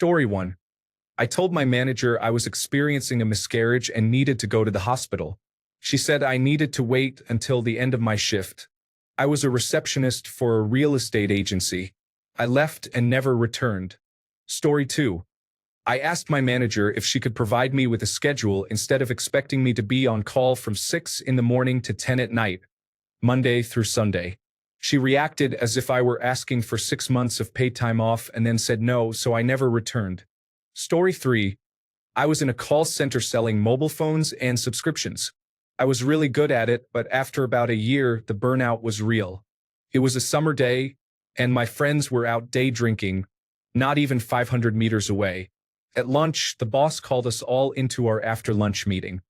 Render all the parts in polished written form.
Story 1. I told my manager I was experiencing a miscarriage and needed to go to the hospital. She said I needed to wait until the end of my shift. I was a receptionist for a real estate agency. I left and never returned. Story 2. I asked my manager if she could provide me with a schedule instead of expecting me to be on call from 6 in the morning to 10 at night, Monday through Sunday. She reacted as if I were asking for 6 months of paid time off and then said no, so I never returned. Story 3. I was in a call center selling mobile phones and subscriptions. I was really good at it, but after about a year, the burnout was real. It was a summer day, and my friends were out day drinking, not even 500 meters away. At lunch, the boss called us all into our after-lunch meeting.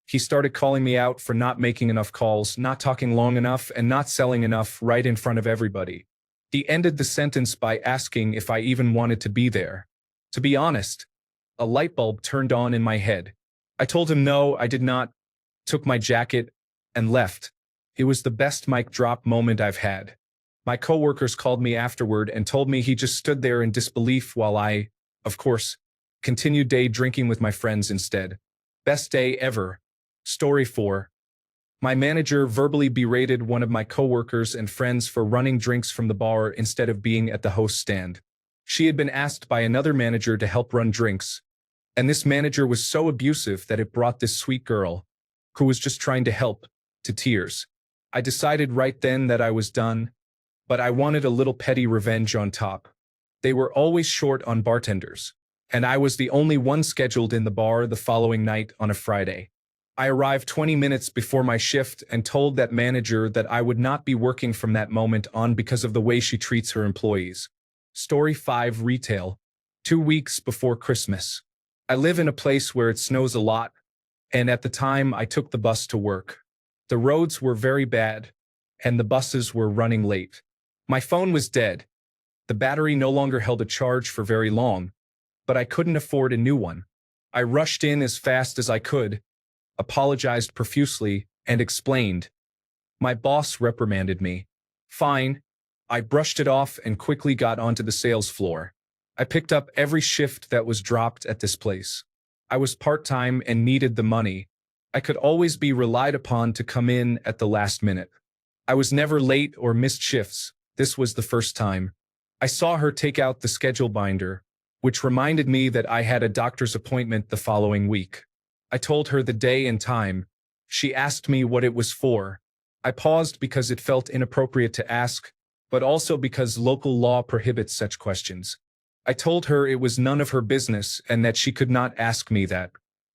He started calling me out for not making enough calls, not talking long enough, and not selling enough right in front of everybody. He ended the sentence by asking if I even wanted to be there. To be honest, a light bulb turned on in my head. I told him no, I did not, took my jacket, and left. It was the best mic drop moment I've had. My coworkers called me afterward and told me he just stood there in disbelief while I, of course, continued day drinking with my friends instead. Best day ever. Story 4. My manager verbally berated one of my coworkers and friends for running drinks from the bar instead of being at the host stand. She had been asked by another manager to help run drinks, and this manager was so abusive that it brought this sweet girl, who was just trying to help, to tears. I decided right then that I was done, but I wanted a little petty revenge on top. They were always short on bartenders, and I was the only one scheduled in the bar the following night on a Friday. I arrived 20 minutes before my shift and told that manager that I would not be working from that moment on because of the way she treats her employees. Story 5. Retail. 2 weeks before Christmas. I live in a place where it snows a lot, and at the time I took the bus to work. The roads were very bad, and the buses were running late. My phone was dead. The battery no longer held a charge for very long, but I couldn't afford a new one. I rushed in as fast as I could, apologized profusely, and explained. My boss reprimanded me. Fine. I brushed it off and quickly got onto the sales floor. I picked up every shift that was dropped at this place. I was part-time and needed the money. I could always be relied upon to come in at the last minute. I was never late or missed shifts. This was the first time. I saw her take out the schedule binder, which reminded me that I had a doctor's appointment the following week. I told her the day and time. She asked me what it was for. I paused because it felt inappropriate to ask, but also because local law prohibits such questions. I told her it was none of her business and that she could not ask me that.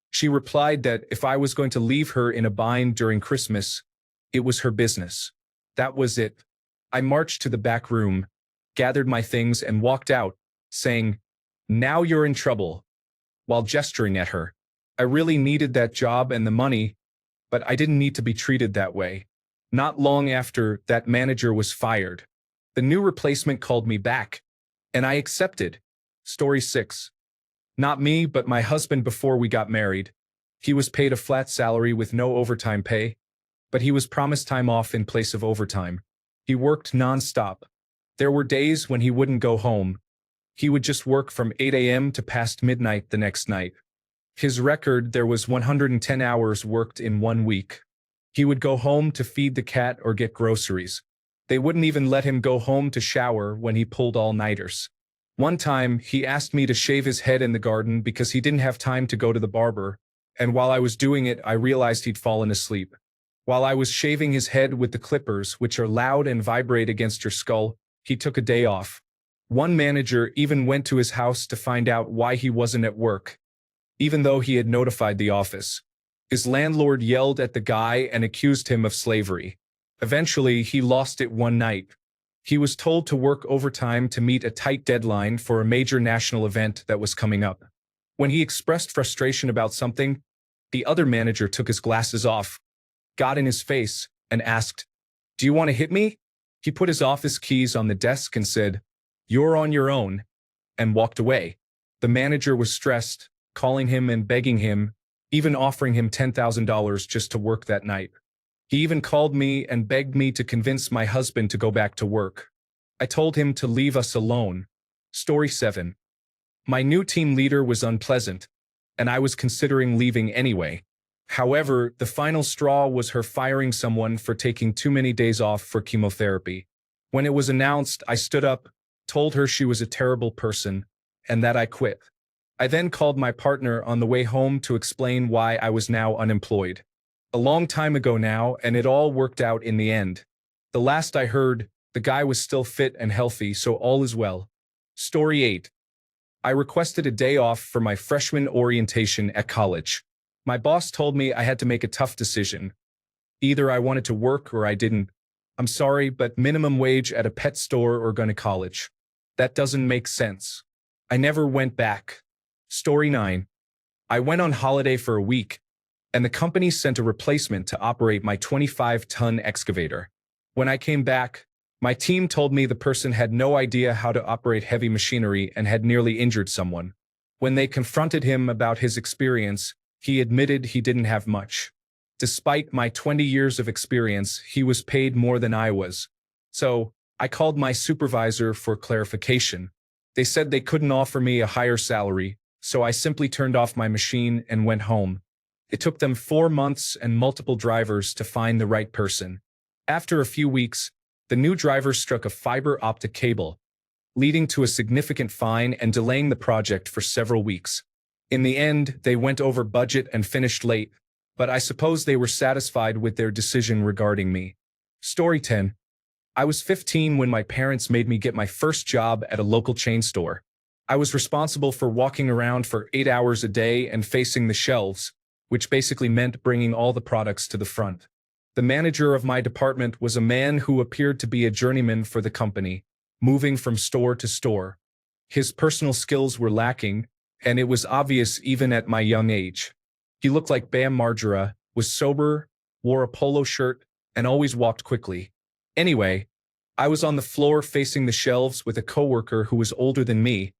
She replied that if I was going to leave her in a bind during Christmas, it was her business. That was it. I marched to the back room, gathered my things and walked out, saying, "Now you're in trouble," while gesturing at her. I really needed that job and the money, but I didn't need to be treated that way. Not long after, that manager was fired. The new replacement called me back, and I accepted. Story 6. Not me, but my husband before we got married. He was paid a flat salary with no overtime pay, but he was promised time off in place of overtime. He worked non-stop. There were days when he wouldn't go home. He would just work from 8 a.m. to past midnight the next night. His record, there was 110 hours worked in 1 week. He would go home to feed the cat or get groceries. They wouldn't even let him go home to shower when he pulled all-nighters. One time, he asked me to shave his head in the garden because he didn't have time to go to the barber, and while I was doing it, I realized he'd fallen asleep. While I was shaving his head with the clippers, which are loud and vibrate against your skull, he took a day off. One manager even went to his house to find out why he wasn't at work, even though he had notified the office. His landlord yelled at the guy and accused him of slavery. Eventually, he lost it one night. He was told to work overtime to meet a tight deadline for a major national event that was coming up. When he expressed frustration about something, the other manager took his glasses off, got in his face, and asked, "Do you want to hit me?" He put his office keys on the desk and said, "You're on your own," and walked away. The manager was stressed, calling him and begging him, even offering him $10,000 just to work that night. He even called me and begged me to convince my husband to go back to work. I told him to leave us alone. Story 7. My new team leader was unpleasant, and I was considering leaving anyway. However, the final straw was her firing someone for taking too many days off for chemotherapy. When it was announced, I stood up, told her she was a terrible person, and that I quit. I then called my partner on the way home to explain why I was now unemployed. A long time ago now, and it all worked out in the end. The last I heard, the guy was still fit and healthy, so all is well. Story 8. I requested a day off for my freshman orientation at college. My boss told me I had to make a tough decision. Either I wanted to work or I didn't. I'm sorry, but minimum wage at a pet store or going to college. That doesn't make sense. I never went back. Story 9. I went on holiday for a week, and the company sent a replacement to operate my 25-ton excavator. When I came back, my team told me the person had no idea how to operate heavy machinery and had nearly injured someone. When they confronted him about his experience, he admitted he didn't have much. Despite my 20 years of experience, he was paid more than I was. So, I called my supervisor for clarification. They said they couldn't offer me a higher salary, so I simply turned off my machine and went home. It took them 4 months and multiple drivers to find the right person. After a few weeks, the new driver struck a fiber optic cable, leading to a significant fine and delaying the project for several weeks. In the end, they went over budget and finished late, but I suppose they were satisfied with their decision regarding me. Story 10. I was 15 when my parents made me get my first job at a local chain store. I was responsible for walking around for 8 hours a day and facing the shelves, which basically meant bringing all the products to the front. The manager of my department was a man who appeared to be a journeyman for the company, moving from store to store. His personal skills were lacking, and it was obvious even at my young age. He looked like Bam Margera, was sober, wore a polo shirt, and always walked quickly. Anyway, I was on the floor facing the shelves with a coworker who was older than me,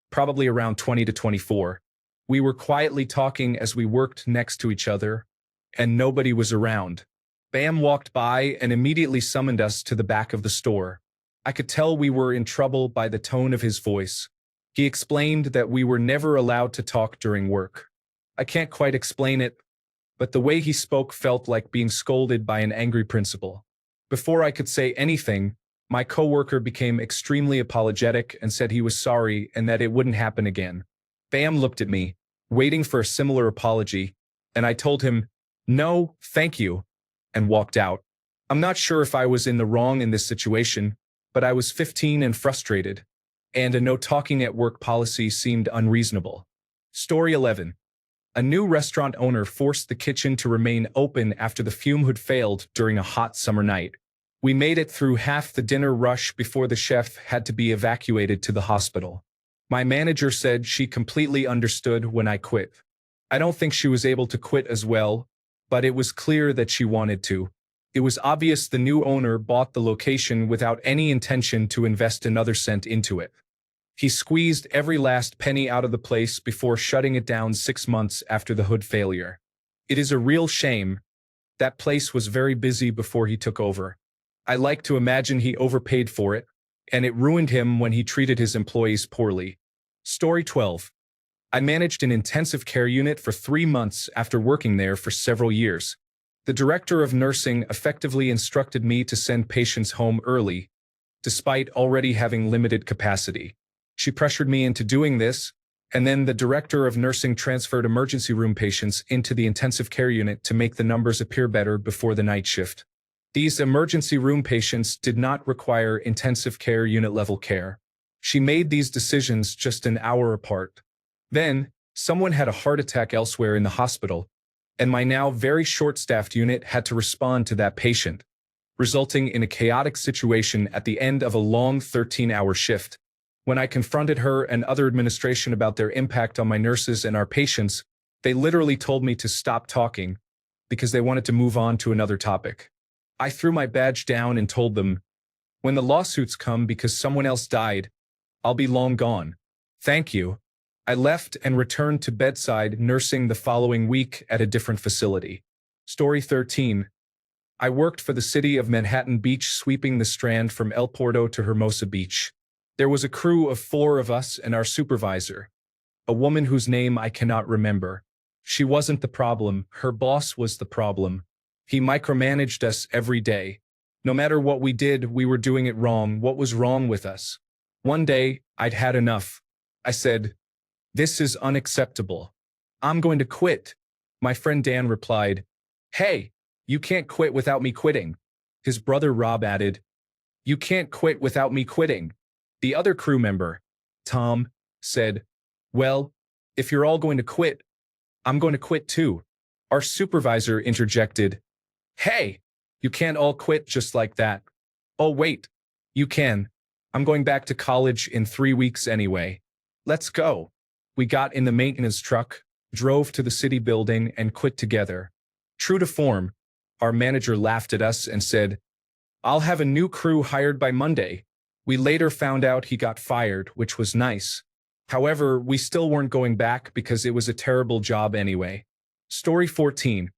probably around 20 to 24. We were quietly talking as we worked next to each other, and nobody was around. Bam walked by and immediately summoned us to the back of the store. I could tell we were in trouble by the tone of his voice. He explained that we were never allowed to talk during work. I can't quite explain it, but the way he spoke felt like being scolded by an angry principal. Before I could say anything, my coworker became extremely apologetic and said he was sorry and that it wouldn't happen again. Bam looked at me, waiting for a similar apology, and I told him, "No, thank you," and walked out. I'm not sure if I was in the wrong in this situation, but I was 15 and frustrated, and a no talking at work policy seemed unreasonable. Story 11. A new restaurant owner forced the kitchen to remain open after the fume hood failed during a hot summer night. We made it through half the dinner rush before the chef had to be evacuated to the hospital. My manager said she completely understood when I quit. I don't think she was able to quit as well, but it was clear that she wanted to. It was obvious the new owner bought the location without any intention to invest another cent into it. He squeezed every last penny out of the place before shutting it down 6 months after the hood failure. It is a real shame. That place was very busy before he took over. I like to imagine he overpaid for it, and it ruined him when he treated his employees poorly. Story 12. I managed an intensive care unit for 3 months after working there for several years. The director of nursing effectively instructed me to send patients home early, despite already having limited capacity. She pressured me into doing this, and then the director of nursing transferred emergency room patients into the intensive care unit to make the numbers appear better before the night shift. These emergency room patients did not require intensive care unit level care. She made these decisions just an hour apart. Then, someone had a heart attack elsewhere in the hospital, and my now very short-staffed unit had to respond to that patient, resulting in a chaotic situation at the end of a long 13-hour shift. When I confronted her and other administration about their impact on my nurses and our patients, they literally told me to stop talking because they wanted to move on to another topic. I threw my badge down and told them, "When the lawsuits come because someone else died, I'll be long gone. Thank you." I left and returned to bedside nursing the following week at a different facility. Story 13. I worked for the city of Manhattan Beach, sweeping the Strand from El Porto to Hermosa Beach. There was a crew of 4 of us and our supervisor. A woman whose name I cannot remember. She wasn't the problem, her boss was the problem. He micromanaged us every day. No matter what we did, we were doing it wrong. What was wrong with us? One day, I'd had enough. I said, "This is unacceptable. I'm going to quit." My friend Dan replied, "Hey, you can't quit without me quitting." His brother Rob added, "You can't quit without me quitting." The other crew member, Tom, said, "Well, if you're all going to quit, I'm going to quit too." Our supervisor interjected, "Hey, you can't all quit just like that." "Oh, wait, you can. I'm going back to college in 3 weeks anyway. Let's go." We got in the maintenance truck, drove to the city building, and quit together. True to form, our manager laughed at us and said, "I'll have a new crew hired by Monday." We later found out he got fired, which was nice. However, we still weren't going back because it was a terrible job anyway. Story 14.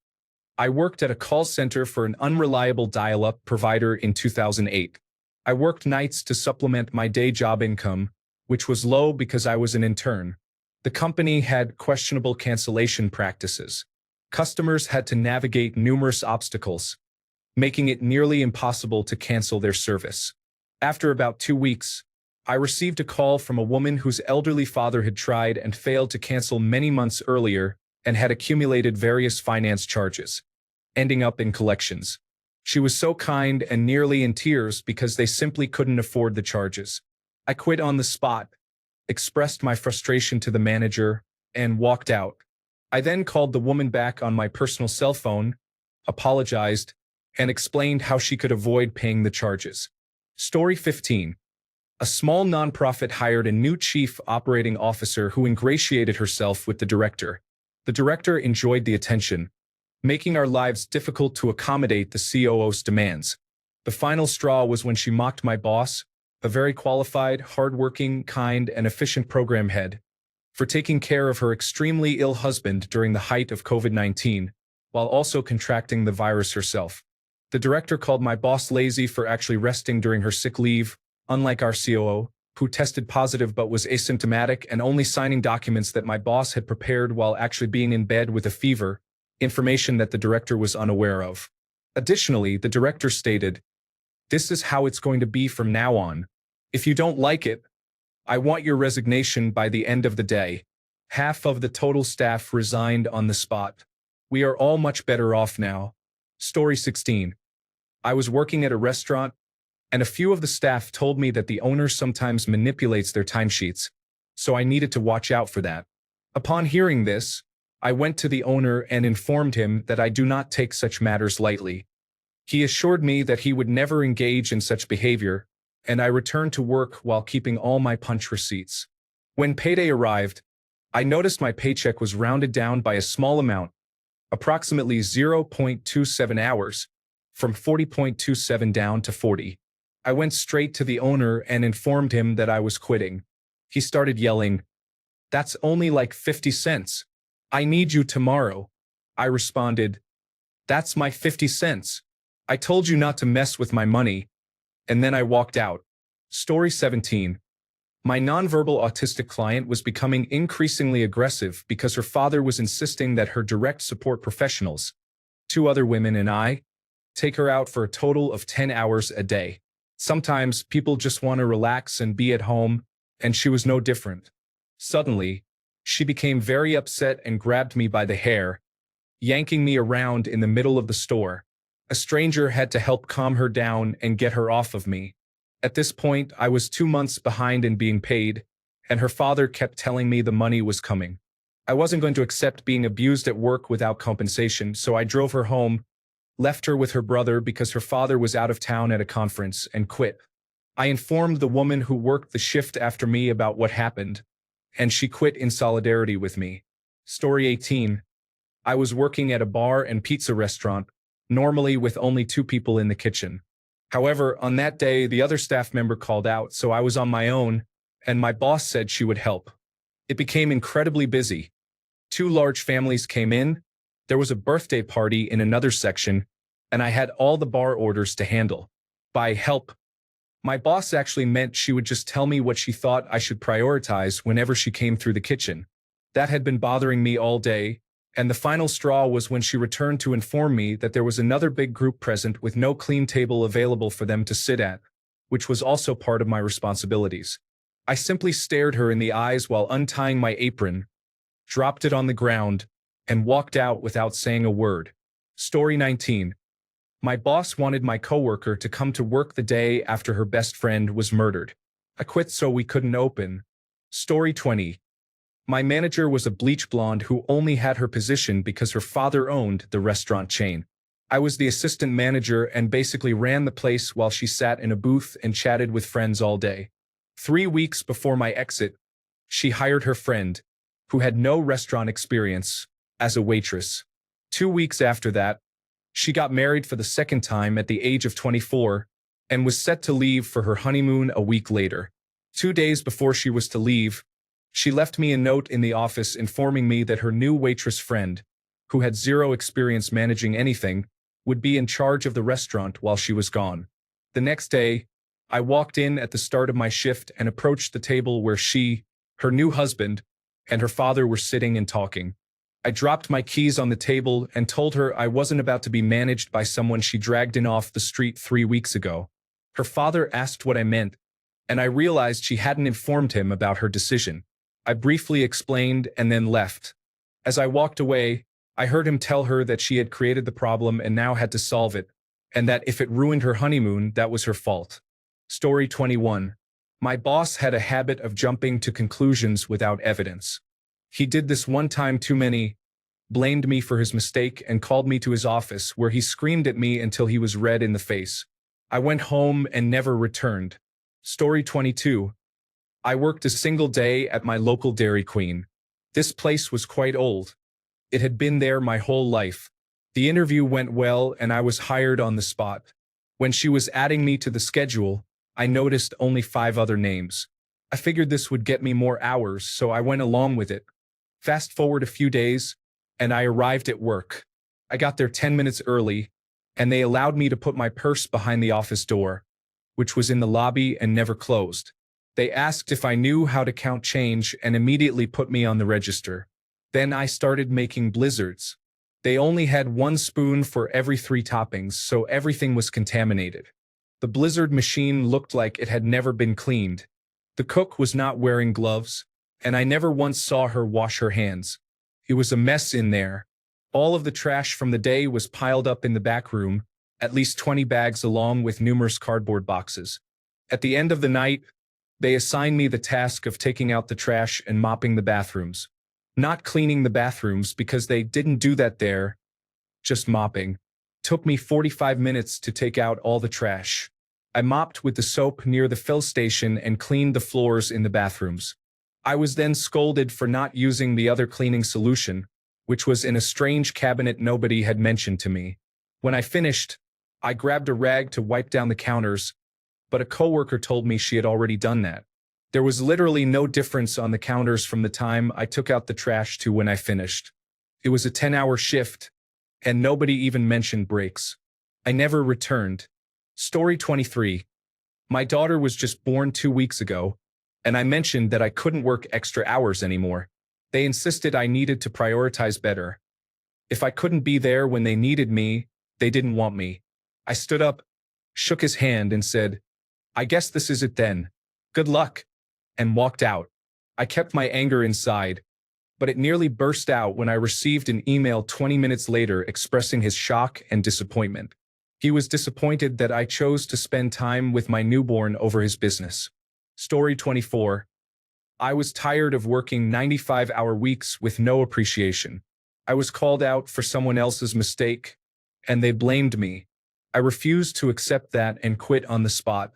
I worked at a call center for an unreliable dial-up provider in 2008. I worked nights to supplement my day job income, which was low because I was an intern. The company had questionable cancellation practices. Customers had to navigate numerous obstacles, making it nearly impossible to cancel their service. After about 2 weeks, I received a call from a woman whose elderly father had tried and failed to cancel many months earlier and had accumulated various finance charges, ending up in collections. She was so kind and nearly in tears because they simply couldn't afford the charges. I quit on the spot, expressed my frustration to the manager, and walked out. I then called the woman back on my personal cell phone, apologized, and explained how she could avoid paying the charges. Story 15. A small nonprofit hired a new chief operating officer who ingratiated herself with the director. The director enjoyed the attention, making our lives difficult to accommodate the COO's demands. The final straw was when she mocked my boss, a very qualified, hardworking, kind, and efficient program head, for taking care of her extremely ill husband during the height of COVID-19, while also contracting the virus herself. The director called my boss lazy for actually resting during her sick leave, unlike our COO, who tested positive but was asymptomatic and only signing documents that my boss had prepared while actually being in bed with a fever, information that the director was unaware of. Additionally, the director stated, "This is how it's going to be from now on. If you don't like it, I want your resignation by the end of the day." Half of the total staff resigned on the spot. We are all much better off now. Story 16. I was working at a restaurant, and a few of the staff told me that the owner sometimes manipulates their timesheets, so I needed to watch out for that. Upon hearing this, I went to the owner and informed him that I do not take such matters lightly. He assured me that he would never engage in such behavior, and I returned to work while keeping all my punch receipts. When payday arrived, I noticed my paycheck was rounded down by a small amount, approximately 0.27 hours, from 40.27 down to 40. I went straight to the owner and informed him that I was quitting. He started yelling, "That's only like 50 cents. I need you tomorrow." I responded, "That's my 50 cents. I told you not to mess with my money." And then I walked out. Story 17. My nonverbal autistic client was becoming increasingly aggressive because her father was insisting that her direct support professionals, 2 other women and I, take her out for a total of 10 hours a day. Sometimes people just want to relax and be at home, and she was no different. Suddenly, she became very upset and grabbed me by the hair, yanking me around in the middle of the store. A stranger had to help calm her down and get her off of me. At this point, I was 2 months behind in being paid, and her father kept telling me the money was coming. I wasn't going to accept being abused at work without compensation, so I drove her home, left her with her brother because her father was out of town at a conference, and quit. I informed the woman who worked the shift after me about what happened, and she quit in solidarity with me. Story 18. I was working at a bar and pizza restaurant, normally with only 2 people in the kitchen. However, on that day, the other staff member called out, so I was on my own, and my boss said she would help. It became incredibly busy. 2 large families came in, there was a birthday party in another section, and I had all the bar orders to handle. By help, my boss actually meant she would just tell me what she thought I should prioritize whenever she came through the kitchen. That had been bothering me all day, and the final straw was when she returned to inform me that there was another big group present with no clean table available for them to sit at, which was also part of my responsibilities. I simply stared her in the eyes while untying my apron, dropped it on the ground, and walked out without saying a word. Story 19. My boss wanted my coworker to come to work the day after her best friend was murdered. I quit so we couldn't open. Story 20. My manager was a bleach blonde who only had her position because her father owned the restaurant chain. I was the assistant manager and basically ran the place while she sat in a booth and chatted with friends all day. 3 weeks before my exit, she hired her friend, who had no restaurant experience, as a waitress. 2 weeks after that, she got married for the second time at the age of 24 and was set to leave for her honeymoon a week later. 2 days before she was to leave, she left me a note in the office informing me that her new waitress friend, who had zero experience managing anything, would be in charge of the restaurant while she was gone. The next day, I walked in at the start of my shift and approached the table where she, her new husband, and her father were sitting and talking. I dropped my keys on the table and told her I wasn't about to be managed by someone she dragged in off the street 3 weeks ago. Her father asked what I meant, and I realized she hadn't informed him about her decision. I briefly explained and then left. As I walked away, I heard him tell her that she had created the problem and now had to solve it, and that if it ruined her honeymoon, that was her fault. Story 21. My boss had a habit of jumping to conclusions without evidence. He did this one time too many, blamed me for his mistake, and called me to his office where he screamed at me until he was red in the face. I went home and never returned. Story 22. I worked a single day at my local Dairy Queen. This place was quite old. It had been there my whole life. The interview went well and I was hired on the spot. When she was adding me to the schedule, I noticed only 5 other names. I figured this would get me more hours, so I went along with it. Fast forward a few days, and I arrived at work. I got there 10 minutes early, and they allowed me to put my purse behind the office door, which was in the lobby and never closed. They asked if I knew how to count change and immediately put me on the register. Then I started making blizzards. They only had 1 spoon for every 3 toppings, so everything was contaminated. The blizzard machine looked like it had never been cleaned. The cook was not wearing gloves, and I never once saw her wash her hands. It was a mess in there. All of the trash from the day was piled up in the back room, at least 20 bags along with numerous cardboard boxes. At the end of the night, they assigned me the task of taking out the trash and mopping the bathrooms. Not cleaning the bathrooms because they didn't do that there, just mopping. Took me 45 minutes to take out all the trash. I mopped with the soap near the fill station and cleaned the floors in the bathrooms. I was then scolded for not using the other cleaning solution, which was in a strange cabinet nobody had mentioned to me. When I finished, I grabbed a rag to wipe down the counters, but a coworker told me she had already done that. There was literally no difference on the counters from the time I took out the trash to when I finished. It was a 10-hour shift, and nobody even mentioned breaks. I never returned. Story 23. My daughter was just born 2 weeks ago, and I mentioned that I couldn't work extra hours anymore. They insisted I needed to prioritize better. If I couldn't be there when they needed me, they didn't want me. I stood up, shook his hand, and said, "I guess this is it then. Good luck," and walked out. I kept my anger inside, but it nearly burst out when I received an email 20 minutes later expressing his shock and disappointment. He was disappointed that I chose to spend time with my newborn over his business. Story 24. I was tired of working 95-hour weeks with no appreciation. I was called out for someone else's mistake, and they blamed me. I refused to accept that and quit on the spot.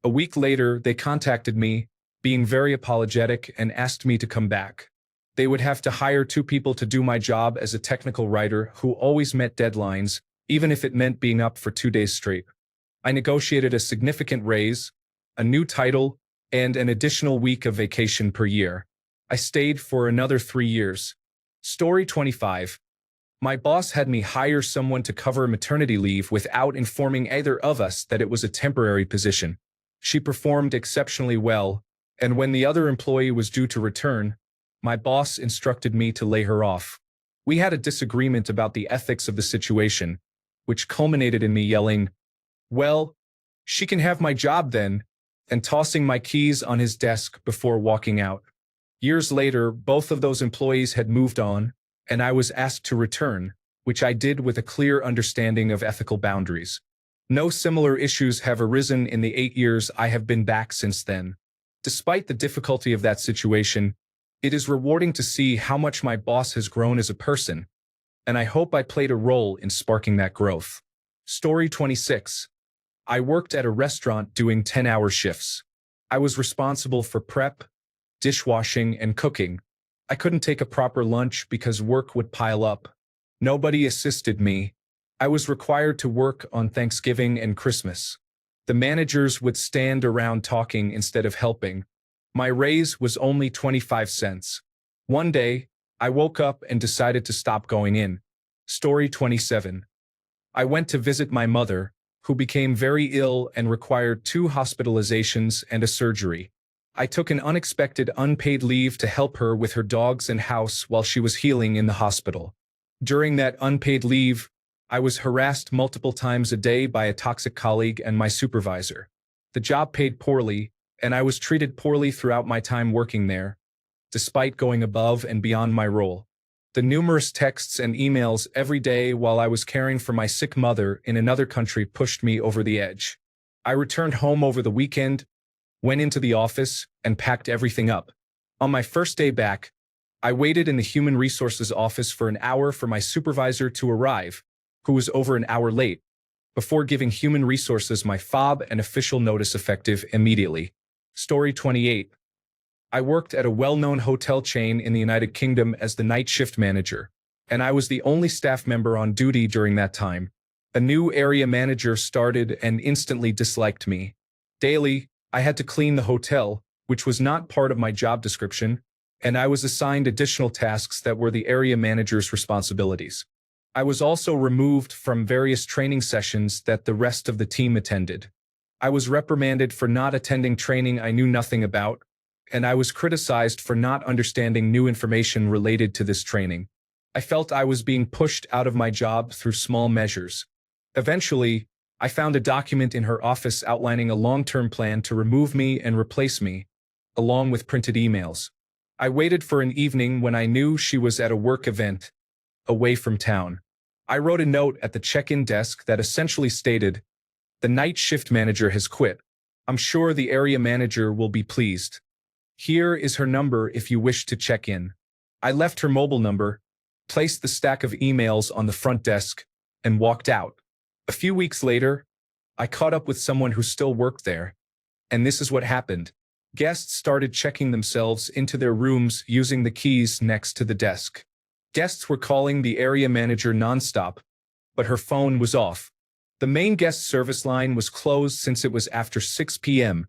A week later, they contacted me, being very apologetic, and asked me to come back. They would have to hire 2 people to do my job as a technical writer who always met deadlines, even if it meant being up for 2 days straight. I negotiated a significant raise, a new title, and an additional week of vacation per year. I stayed for another 3 years. Story 25. My boss had me hire someone to cover maternity leave without informing either of us that it was a temporary position. She performed exceptionally well, and when the other employee was due to return, My boss instructed me to lay her off. We had a disagreement about the ethics of the situation, which culminated in me yelling, "Well, she can have my job then," and tossing my keys on his desk before walking out. Years later, both of those employees had moved on, and I was asked to return, which I did with a clear understanding of ethical boundaries. No similar issues have arisen in the 8 years I have been back since then. Despite the difficulty of that situation, it is rewarding to see how much my boss has grown as a person, and I hope I played a role in sparking that growth. Story 26. I worked at a restaurant doing 10-hour shifts. I was responsible for prep, dishwashing, and cooking. I couldn't take a proper lunch because work would pile up. Nobody assisted me. I was required to work on Thanksgiving and Christmas. The managers would stand around talking instead of helping. My raise was only 25 cents. One day, I woke up and decided to stop going in. Story 27. I went to visit my mother, who became very ill and required 2 hospitalizations and a surgery. I took an unexpected unpaid leave to help her with her dogs and house while she was healing in the hospital. During that unpaid leave, I was harassed multiple times a day by a toxic colleague and my supervisor. The job paid poorly, and I was treated poorly throughout my time working there, despite going above and beyond my role. The numerous texts and emails every day while I was caring for my sick mother in another country pushed me over the edge. I returned home over the weekend, went into the office, and packed everything up. On my first day back, I waited in the Human Resources office for an hour for my supervisor to arrive, who was over an hour late, before giving Human Resources my fob and official notice effective immediately. Story 28. I worked at a well-known hotel chain in the United Kingdom as the night shift manager, and I was the only staff member on duty during that time. A new area manager started and instantly disliked me. Daily, I had to clean the hotel, which was not part of my job description, and I was assigned additional tasks that were the area manager's responsibilities. I was also removed from various training sessions that the rest of the team attended. I was reprimanded for not attending training I knew nothing about, and I was criticized for not understanding new information related to this training. I felt I was being pushed out of my job through small measures. Eventually, I found a document in her office outlining a long-term plan to remove me and replace me, along with printed emails. I waited for an evening when I knew she was at a work event, away from town. I wrote a note at the check-in desk that essentially stated, "The night shift manager has quit. I'm sure the area manager will be pleased. Here is her number if you wish to check in." I left her mobile number, placed the stack of emails on the front desk, and walked out. A few weeks later, I caught up with someone who still worked there, and this is what happened. Guests started checking themselves into their rooms using the keys next to the desk. Guests were calling the area manager nonstop, but her phone was off. The main guest service line was closed since it was after 6 p.m.,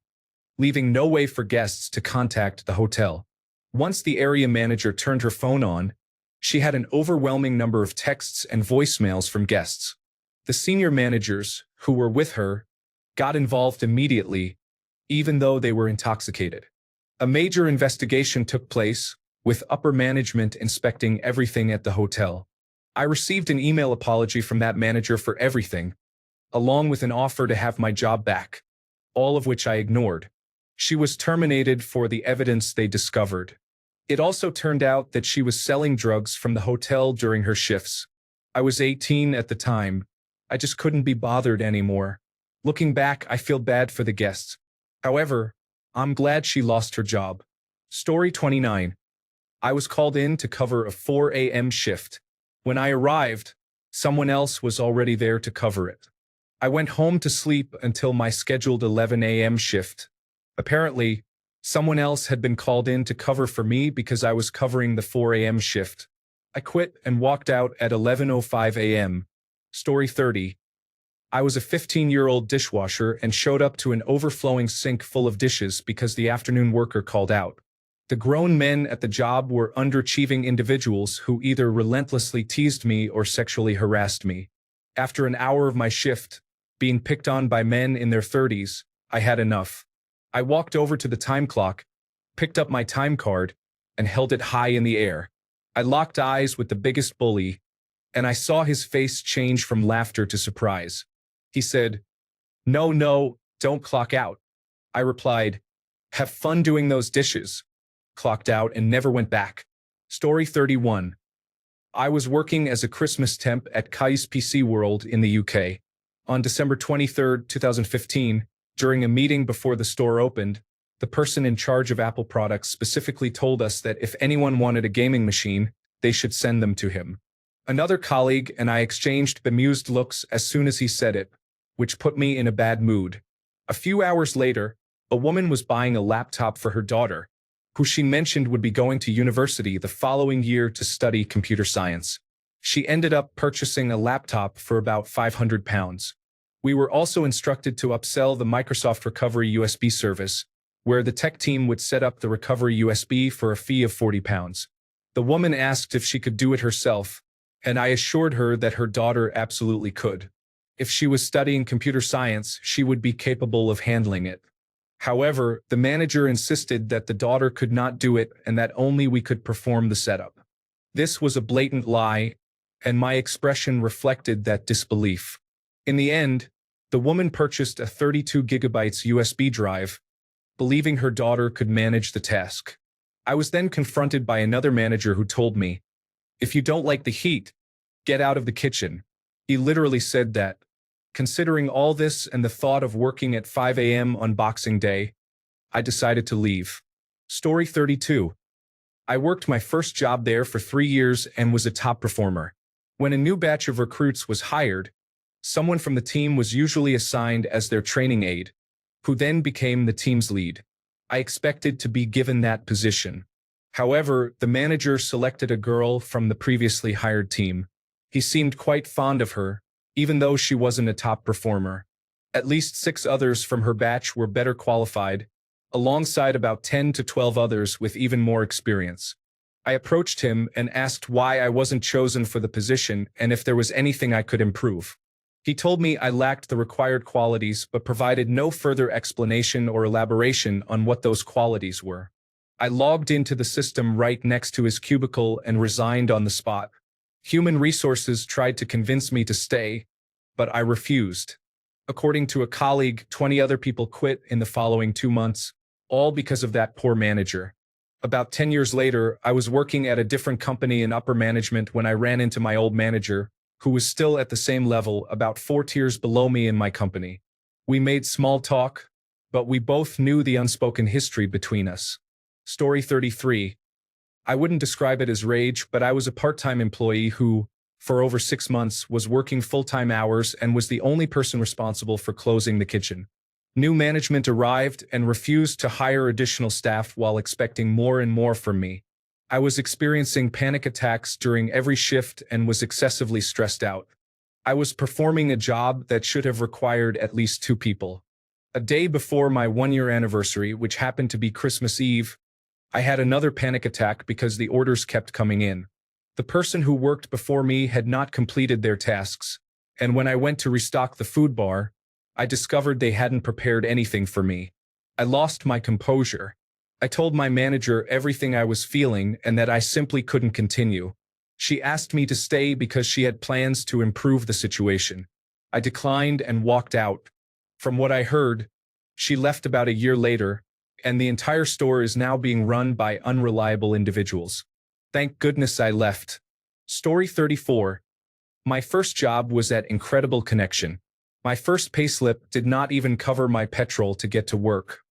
leaving no way for guests to contact the hotel. Once the area manager turned her phone on, she had an overwhelming number of texts and voicemails from guests. The senior managers, who were with her, got involved immediately, even though they were intoxicated. A major investigation took place, with upper management inspecting everything at the hotel. I received an email apology from that manager for everything, along with an offer to have my job back, all of which I ignored. She was terminated for the evidence they discovered. It also turned out that she was selling drugs from the hotel during her shifts. I was 18 at the time. I just couldn't be bothered anymore. Looking back, I feel bad for the guests. However, I'm glad she lost her job. Story 29. I was called in to cover a 4 a.m. shift. When I arrived, someone else was already there to cover it. I went home to sleep until my scheduled 11 a.m. shift. Apparently, someone else had been called in to cover for me because I was covering the 4 a.m. shift. I quit and walked out at 11:05 a.m. Story 30. I was a 15-year-old dishwasher and showed up to an overflowing sink full of dishes because the afternoon worker called out. The grown men at the job were underachieving individuals who either relentlessly teased me or sexually harassed me. After an hour of my shift, being picked on by men in their 30s, I had enough. I walked over to the time clock, picked up my time card, and held it high in the air. I locked eyes with the biggest bully, and I saw his face change from laughter to surprise. He said, "No, no, don't clock out." I replied, "Have fun doing those dishes." Clocked out and never went back. Story 31. I was working as a Christmas temp at Kai's PC World in the UK. On December 23, 2015, during a meeting before the store opened, the person in charge of Apple products specifically told us that if anyone wanted a gaming machine, they should send them to him. Another colleague and I exchanged bemused looks as soon as he said it, which put me in a bad mood. A few hours later, a woman was buying a laptop for her daughter, who she mentioned would be going to university the following year to study computer science. She ended up purchasing a laptop for about £500. We were also instructed to upsell the Microsoft Recovery USB service, where the tech team would set up the Recovery USB for a fee of £40. The woman asked if she could do it herself, and I assured her that her daughter absolutely could. If she was studying computer science, she would be capable of handling it. However, the manager insisted that the daughter could not do it and that only we could perform the setup. This was a blatant lie, and my expression reflected that disbelief. In the end, the woman purchased a 32 gigabytes USB drive, believing her daughter could manage the task. I was then confronted by another manager who told me, "If you don't like the heat, get out of the kitchen." He literally said that. Considering all this and the thought of working at 5 a.m. on Boxing Day, I decided to leave. Story 32. I worked my first job there for 3 years and was a top performer. When a new batch of recruits was hired, someone from the team was usually assigned as their training aide, who then became the team's lead. I expected to be given that position. However, the manager selected a girl from the previously hired team. He seemed quite fond of her, even though she wasn't a top performer. At least 6 others from her batch were better qualified, alongside about 10 to 12 others with even more experience. I approached him and asked why I wasn't chosen for the position and if there was anything I could improve. He told me I lacked the required qualities but provided no further explanation or elaboration on what those qualities were. I logged into the system right next to his cubicle and resigned on the spot. Human Resources tried to convince me to stay, but I refused. According to a colleague, 20 other people quit in the following 2 months, all because of that poor manager. About 10 years later, I was working at a different company in upper management when I ran into my old manager, who was still at the same level, about 4 tiers below me in my company. We made small talk, but we both knew the unspoken history between us. Story 33. I wouldn't describe it as rage, but I was a part-time employee who, for over 6 months, was working full-time hours and was the only person responsible for closing the kitchen. New management arrived and refused to hire additional staff while expecting more and more from me. I was experiencing panic attacks during every shift and was excessively stressed out. I was performing a job that should have required at least 2 people. A day before my 1-year anniversary, which happened to be Christmas Eve, I had another panic attack because the orders kept coming in. The person who worked before me had not completed their tasks, and when I went to restock the food bar, I discovered they hadn't prepared anything for me. I lost my composure. I told my manager everything I was feeling and that I simply couldn't continue. She asked me to stay because she had plans to improve the situation. I declined and walked out. From what I heard, she left about a year later, and the entire store is now being run by unreliable individuals. Thank goodness I left. Story 34. My first job was at Incredible Connection. My first payslip did not even cover my petrol to get to work.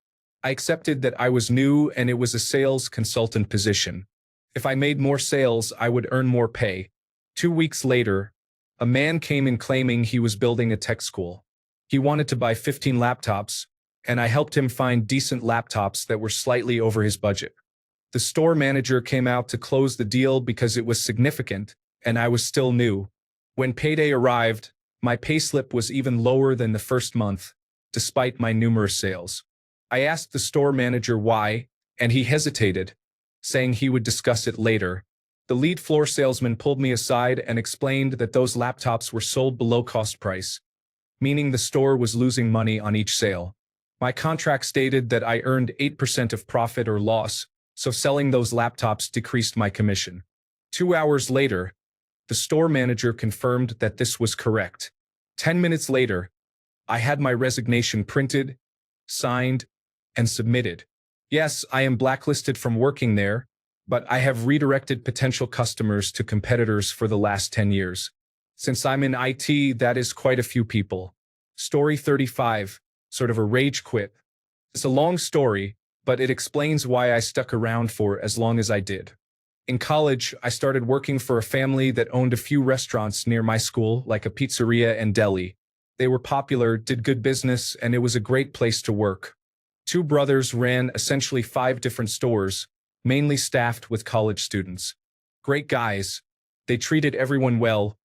I accepted that I was new and it was a sales consultant position. If I made more sales, I would earn more pay. 2 weeks later, a man came in claiming he was building a tech school. He wanted to buy 15 laptops, and I helped him find decent laptops that were slightly over his budget. The store manager came out to close the deal because it was significant, and I was still new. When payday arrived, my payslip was even lower than the first month, despite my numerous sales. I asked the store manager why, and he hesitated, saying he would discuss it later. The lead floor salesman pulled me aside and explained that those laptops were sold below cost price, meaning the store was losing money on each sale. My contract stated that I earned 8% of profit or loss, so selling those laptops decreased my commission. 2 hours later, the store manager confirmed that this was correct. 10 minutes later, I had my resignation printed, signed, and submitted. Yes, I am blacklisted from working there, but I have redirected potential customers to competitors for the last 10 years. Since I'm in IT, that is quite a few people. Story 35, sort of a rage quit. It's a long story, but it explains why I stuck around for as long as I did. In college, I started working for a family that owned a few restaurants near my school, like a pizzeria and deli. They were popular, did good business, and it was a great place to work. Two brothers ran essentially 5 different stores, mainly staffed with college students. Great guys. They treated everyone well,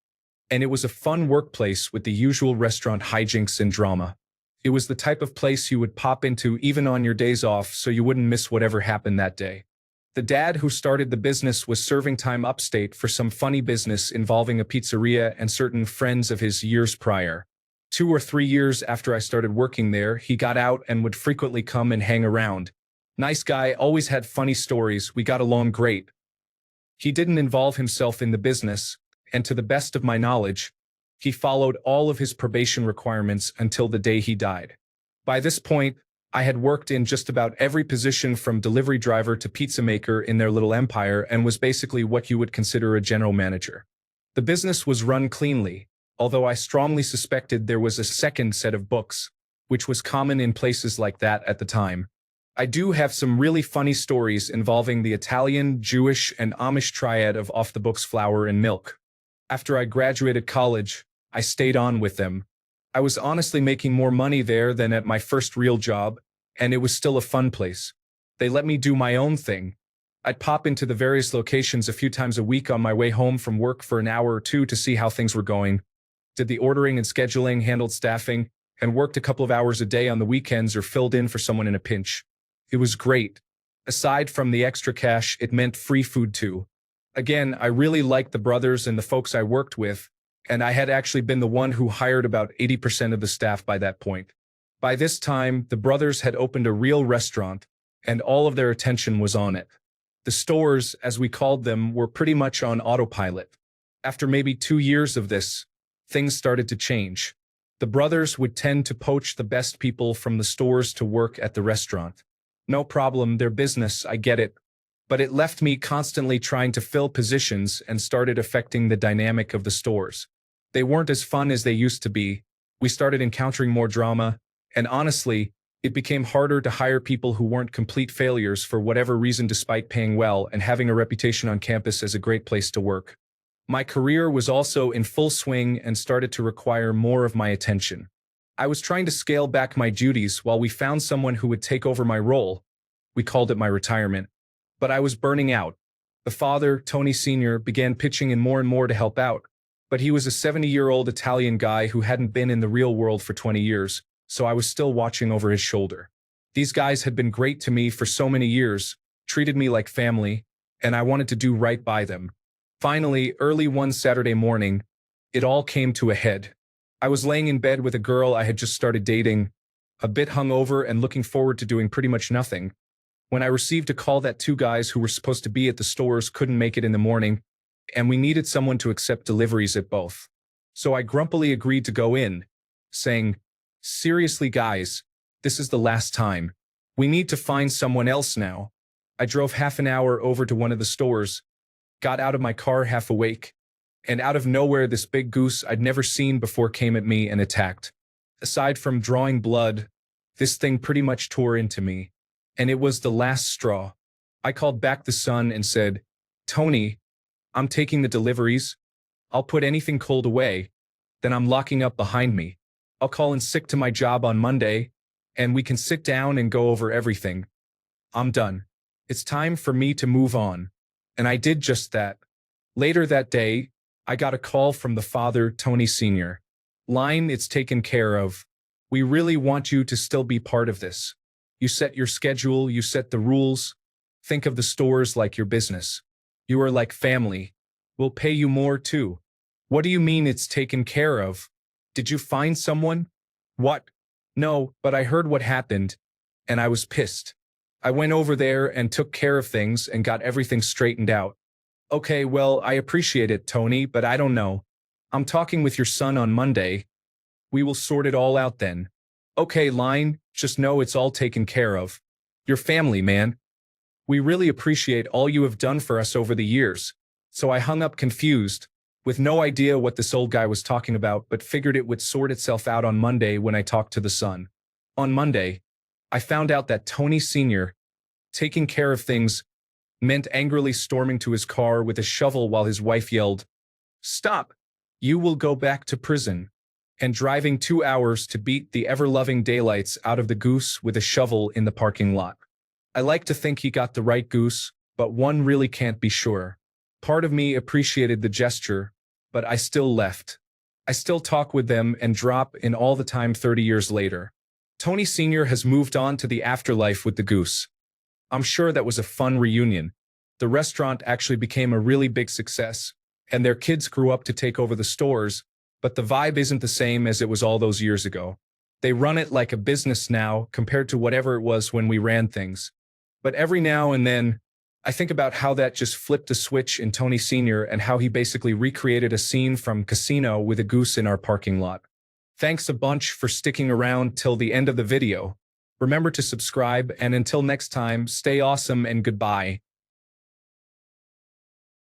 and it was a fun workplace with the usual restaurant hijinks and drama. It was the type of place you would pop into even on your days off so you wouldn't miss whatever happened that day. The dad who started the business was serving time upstate for some funny business involving a pizzeria and certain friends of his years prior. 2 or 3 years after I started working there, he got out and would frequently come and hang around. Nice guy, always had funny stories, we got along great. He didn't involve himself in the business, and to the best of my knowledge, he followed all of his probation requirements until the day he died. By this point, I had worked in just about every position from delivery driver to pizza maker in their little empire and was basically what you would consider a general manager. The business was run cleanly, although I strongly suspected there was a second set of books, which was common in places like that at the time. I do have some really funny stories involving the Italian, Jewish, and Amish triad of off-the-books flour and milk. After I graduated college, I stayed on with them. I was honestly making more money there than at my first real job, and it was still a fun place. They let me do my own thing. I'd pop into the various locations a few times a week on my way home from work for an hour or two to see how things were going. Did the ordering and scheduling, handled staffing, and worked a couple of hours a day on the weekends or filled in for someone in a pinch. It was great. Aside from the extra cash, it meant free food too. Again, I really liked the brothers and the folks I worked with, and I had actually been the one who hired about 80% of the staff by that point. By this time, the brothers had opened a real restaurant, and all of their attention was on it. The stores, as we called them, were pretty much on autopilot. After maybe 2 years of this, things started to change. The brothers would tend to poach the best people from the stores to work at the restaurant. No problem, their business, I get it. But it left me constantly trying to fill positions and started affecting the dynamic of the stores. They weren't as fun as they used to be. We started encountering more drama, and honestly, it became harder to hire people who weren't complete failures for whatever reason despite paying well and having a reputation on campus as a great place to work. My career was also in full swing and started to require more of my attention. I was trying to scale back my duties while we found someone who would take over my role. We called it my retirement. But I was burning out. The father, Tony Sr., began pitching in more and more to help out. But he was a 70-year-old Italian guy who hadn't been in the real world for 20 years, so I was still watching over his shoulder. These guys had been great to me for so many years, treated me like family, and I wanted to do right by them. Finally, early one Saturday morning, it all came to a head. I was laying in bed with a girl I had just started dating, a bit hungover and looking forward to doing pretty much nothing, when I received a call that 2 guys who were supposed to be at the stores couldn't make it in the morning, and we needed someone to accept deliveries at both. So I grumpily agreed to go in, saying, "Seriously, guys, this is the last time. We need to find someone else now." I drove half an hour over to one of the stores, got out of my car half awake, and out of nowhere this big goose I'd never seen before came at me and attacked. Aside from drawing blood, this thing pretty much tore into me, and it was the last straw. I called back the son and said, "Tony, I'm taking the deliveries. I'll put anything cold away, then I'm locking up behind me. I'll call in sick to my job on Monday, and we can sit down and go over everything. I'm done. It's time for me to move on." And I did just that. Later that day, I got a call from the father, Tony Sr. Line, "It's taken care of. We really want you to still be part of this. You set your schedule, you set the rules. Think of the stores like your business. You are like family. We'll pay you more too." "What do you mean it's taken care of? Did you find someone?" "What? No, but I heard what happened, and I was pissed. I went over there and took care of things and got everything straightened out. Okay, well, I appreciate it, Tony, but I don't know. I'm talking with your son on Monday. We will sort it all out then. Okay, Line, just know it's all taken care of. Your family, man. We really appreciate all you have done for us over the years. So I hung up confused, with no idea what this old guy was talking about, but figured it would sort itself out on Monday when I talked to the son. On Monday, I found out that Tony Sr., taking care of things, meant angrily storming to his car with a shovel while his wife yelled, "Stop! You will go back to prison," and driving 2 hours to beat the ever-loving daylights out of the goose with a shovel in the parking lot. I like to think he got the right goose, but one really can't be sure. Part of me appreciated the gesture, but I still left. I still talk with them and drop in all the time 30 years later. Tony Sr. has moved on to the afterlife with the goose. I'm sure that was a fun reunion. The restaurant actually became a really big success, and their kids grew up to take over the stores, but the vibe isn't the same as it was all those years ago. They run it like a business now compared to whatever it was when we ran things. But every now and then, I think about how that just flipped a switch in Tony Sr. and how he basically recreated a scene from Casino with a goose in our parking lot. Thanks a bunch for sticking around till the end of the video. Remember to subscribe, and until next time, stay awesome and goodbye.